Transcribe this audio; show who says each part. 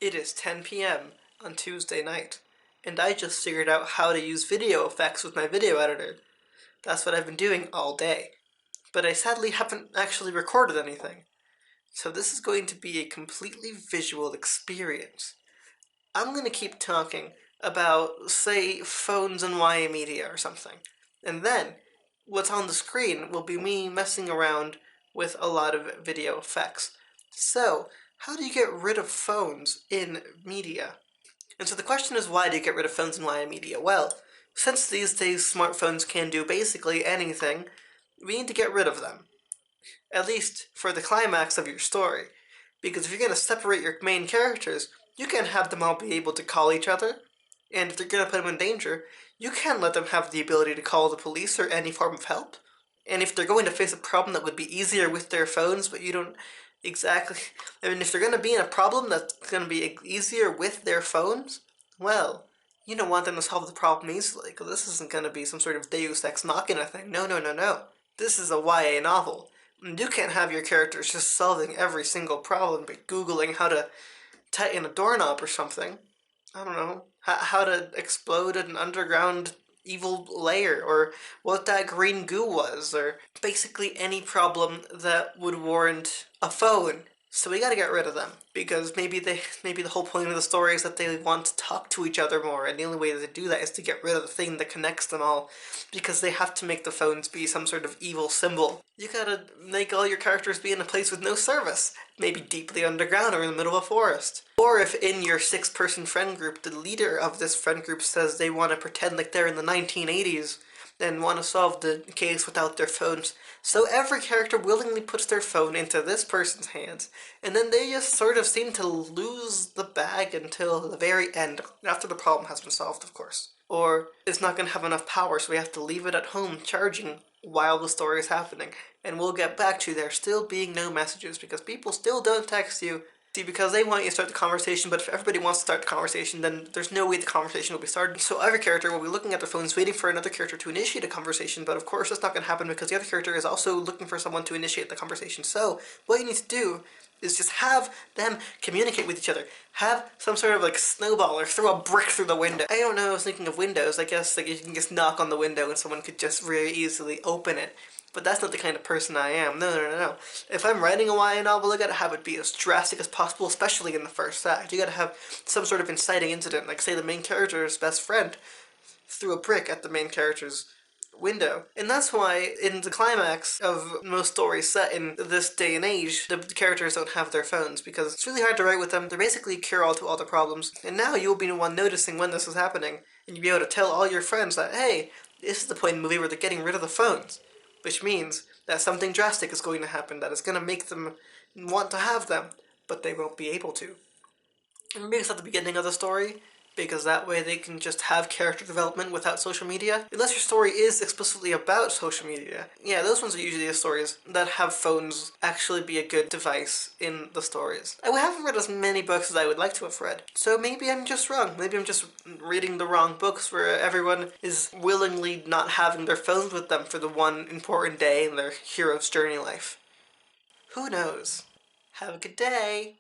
Speaker 1: It is 10 p.m. on Tuesday night, and I just figured out how to use video effects with my video editor. That's what I've been doing all day. But I sadly haven't actually recorded anything. So this is going to be a completely visual experience. I'm going to keep talking about, say, phones and YA media or something. And then, what's on the screen will be me messing around with a lot of video effects. So, how do you get rid of phones in media? And so the question is, why do you get rid of phones in YA media? Well, since these days smartphones can do basically anything, we need to get rid of them. At least for the climax of your story. Because if you're going to separate your main characters, you can't have them all be able to call each other. And if they're going to put them in danger, you can't let them have the ability to call the police or any form of help. And if they're going to face a problem that would be easier with their phones, but you don't exactly... I mean, if they're going to be in a problem that's going to be easier with their phones, well, you don't want them to solve the problem easily, because this isn't going to be some sort of Deus Ex Machina thing. No, no, no, no. This is a YA novel. And you can't have your characters just solving every single problem by Googling how to tighten a doorknob or something. I don't know. How to explode an underground evil layer, or what that green goo was, or basically any problem that would warrant a phone. So we gotta get rid of them, because maybe the whole point of the story is that they want to talk to each other more, and the only way to do that is to get rid of the thing that connects them all, because they have to make the phones be some sort of evil symbol. You gotta make all your characters be in a place with no service, maybe deeply underground or in the middle of a forest. Or if in your 6-person friend group, the leader of this friend group says they want to pretend like they're in the 1980s and want to solve the case without their phones. So every character willingly puts their phone into this person's hands, and then they just sort of seem to lose the bag until the very end, after the problem has been solved, of course. Or it's not going to have enough power, so we have to leave it at home charging while the story is happening. And we'll get back to there still being no messages, because people still don't text you. See, because they want you to start the conversation, but if everybody wants to start the conversation, then there's no way the conversation will be started. So every character will be looking at their phones waiting for another character to initiate a conversation, but of course that's not going to happen because the other character is also looking for someone to initiate the conversation. So what you need to do is just have them communicate with each other. Have some sort of like snowball or throw a brick through the window. I don't know, I was thinking of windows. I guess like you can just knock on the window and someone could just very easily open it. But that's not the kind of person I am. No, no, no, no. If I'm writing a YA novel, I gotta have it be as drastic as possible, especially in the first act. You gotta have some sort of inciting incident, like say the main character's best friend threw a brick at the main character's window. And that's why in the climax of most stories set in this day and age, the characters don't have their phones because it's really hard to write with them. They're basically cure-all to all the problems. And now you'll be the one noticing when this is happening, and you'll be able to tell all your friends that, hey, this is the point in the movie where they're getting rid of the phones. Which means that something drastic is going to happen that is going to make them want to have them, but they won't be able to. And maybe it's at the beginning of the story, because that way they can just have character development without social media. Unless your story is explicitly about social media. Yeah, those ones are usually the stories that have phones actually be a good device in the stories. I haven't read as many books as I would like to have read, so maybe I'm just wrong. Maybe I'm just reading the wrong books where everyone is willingly not having their phones with them for the one important day in their hero's journey life. Who knows? Have a good day!